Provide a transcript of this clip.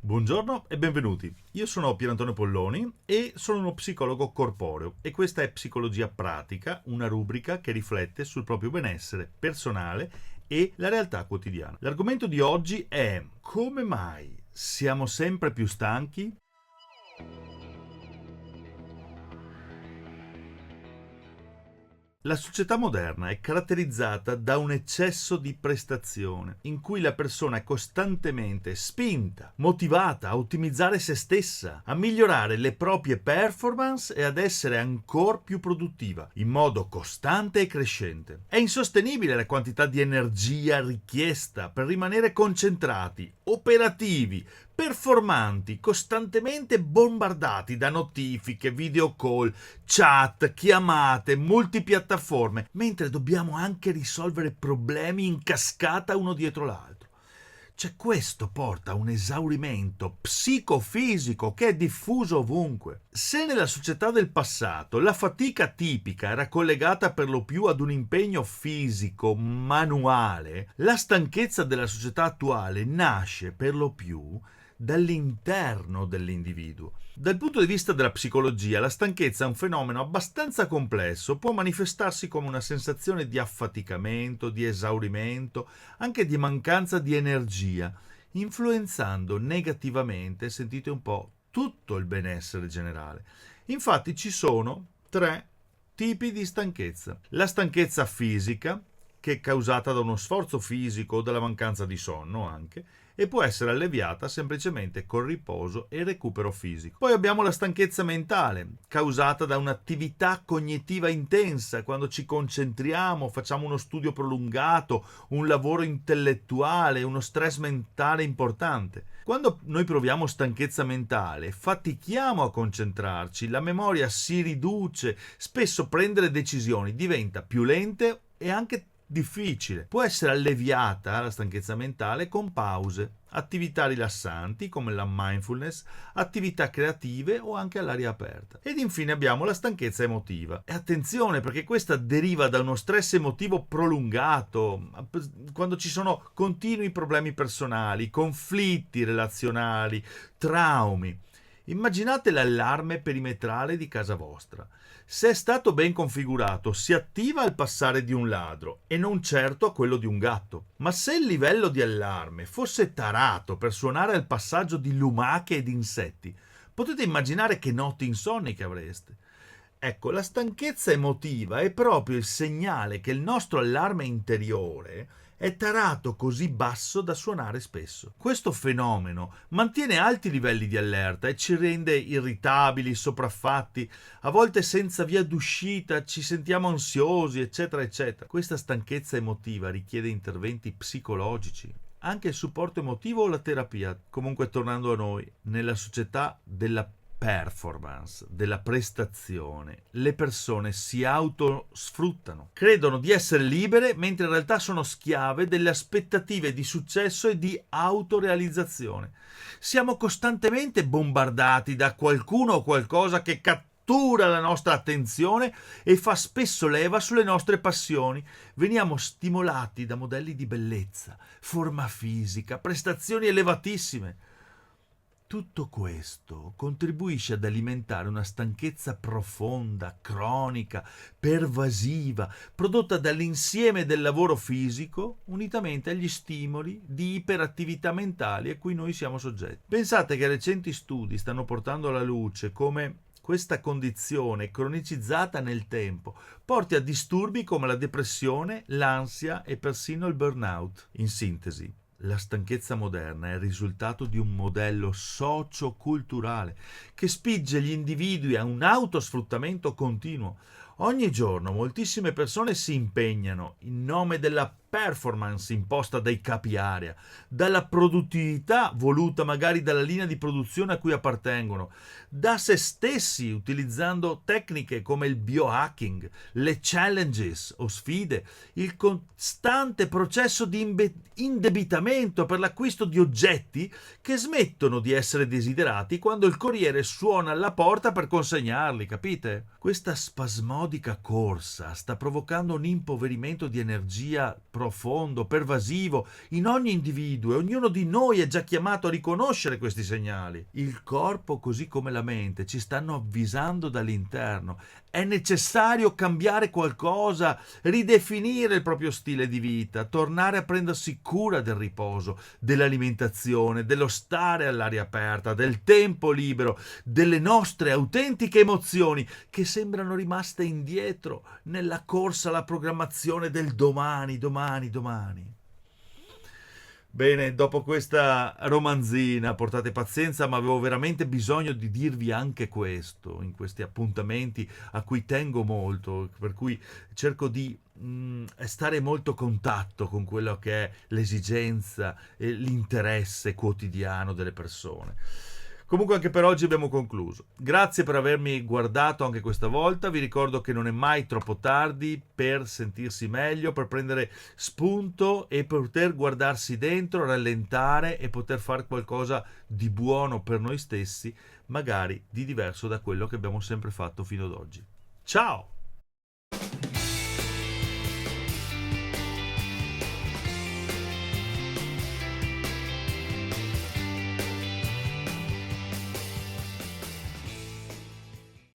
Buongiorno e benvenuti. Io sono Pier Antonio Polloni e sono uno psicologo corporeo e questa è Psicologia Pratica, una rubrica che riflette sul proprio benessere personale e la realtà quotidiana. L'argomento di oggi è: come mai siamo sempre più stanchi? La società moderna è caratterizzata da un eccesso di prestazione, in cui la persona è costantemente spinta, motivata a ottimizzare se stessa, a migliorare le proprie performance e ad essere ancora più produttiva, in modo costante e crescente. È insostenibile la quantità di energia richiesta per rimanere concentrati, operativi, performanti, costantemente bombardati da notifiche, video call, chat, chiamate, multipiattaforme, mentre dobbiamo anche risolvere problemi in cascata uno dietro l'altro. Questo porta a un esaurimento psicofisico che è diffuso ovunque. Se nella società del passato la fatica tipica era collegata per lo più ad un impegno fisico manuale, la stanchezza della società attuale nasce per lo più dall'interno dell'individuo. Dal punto di vista della psicologia, la stanchezza è un fenomeno abbastanza complesso, può manifestarsi come una sensazione di affaticamento, di esaurimento, anche di mancanza di energia, influenzando negativamente, sentite un po', tutto il benessere generale. Infatti ci sono tre tipi di stanchezza. La stanchezza fisica, che è causata da uno sforzo fisico o dalla mancanza di sonno anche, e può essere alleviata semplicemente col riposo e il recupero fisico. Poi abbiamo la stanchezza mentale, causata da un'attività cognitiva intensa, quando ci concentriamo, facciamo uno studio prolungato, un lavoro intellettuale, uno stress mentale importante. Quando noi proviamo stanchezza mentale, fatichiamo a concentrarci, la memoria si riduce, spesso prendere decisioni diventa più lente e anche difficile. Può essere alleviata la stanchezza mentale con pause, attività rilassanti come la mindfulness, attività creative o anche all'aria aperta. Ed infine abbiamo la stanchezza emotiva. E attenzione, perché questa deriva da uno stress emotivo prolungato, quando ci sono continui problemi personali, conflitti relazionali, traumi. Immaginate l'allarme perimetrale di casa vostra. Se è stato ben configurato, si attiva al passare di un ladro e non certo a quello di un gatto. Ma se il livello di allarme fosse tarato per suonare al passaggio di lumache ed insetti, potete immaginare che notti insonni che avreste. Ecco, la stanchezza emotiva è proprio il segnale che il nostro allarme interiore è tarato così basso da suonare spesso. Questo fenomeno mantiene alti livelli di allerta e ci rende irritabili, sopraffatti, a volte senza via d'uscita, ci sentiamo ansiosi, eccetera, eccetera. Questa stanchezza emotiva richiede interventi psicologici, anche il supporto emotivo o la terapia. Comunque, tornando a noi, nella società della performance, della prestazione, le persone si autosfruttano, credono di essere libere mentre in realtà sono schiave delle aspettative di successo e di autorealizzazione. Siamo costantemente bombardati da qualcuno o qualcosa che cattura la nostra attenzione e fa spesso leva sulle nostre passioni. Veniamo stimolati da modelli di bellezza, forma fisica, prestazioni elevatissime. Tutto questo contribuisce ad alimentare una stanchezza profonda, cronica, pervasiva, prodotta dall'insieme del lavoro fisico unitamente agli stimoli di iperattività mentali a cui noi siamo soggetti. Pensate che recenti studi stanno portando alla luce come questa condizione cronicizzata nel tempo porti a disturbi come la depressione, l'ansia e persino il burnout. In sintesi, la stanchezza moderna è il risultato di un modello socio-culturale che spinge gli individui a un autosfruttamento continuo. Ogni giorno moltissime persone si impegnano in nome della performance imposta dai capi area, dalla produttività voluta magari dalla linea di produzione a cui appartengono, da se stessi utilizzando tecniche come il biohacking, le challenges o sfide, il costante processo di indebitamento per l'acquisto di oggetti che smettono di essere desiderati quando il corriere suona alla porta per consegnarli, capite? Questa spasmodica corsa sta provocando un impoverimento di energia profondo, pervasivo, in ogni individuo, e ognuno di noi è già chiamato a riconoscere questi segnali. Il corpo, così come la mente, ci stanno avvisando dall'interno. È necessario cambiare qualcosa, ridefinire il proprio stile di vita, tornare a prendersi cura del riposo, dell'alimentazione, dello stare all'aria aperta, del tempo libero, delle nostre autentiche emozioni che sembrano rimaste indietro nella corsa alla programmazione del domani, domani, domani. Bene, dopo questa romanzina, portate pazienza, ma avevo veramente bisogno di dirvi anche questo in questi appuntamenti a cui tengo molto, per cui cerco di stare molto a contatto con quello che è l'esigenza e l'interesse quotidiano delle persone. Comunque anche per oggi abbiamo concluso. Grazie per avermi guardato anche questa volta. Vi ricordo che non è mai troppo tardi per sentirsi meglio, per prendere spunto e poter guardarsi dentro, rallentare e poter fare qualcosa di buono per noi stessi, magari di diverso da quello che abbiamo sempre fatto fino ad oggi. Ciao!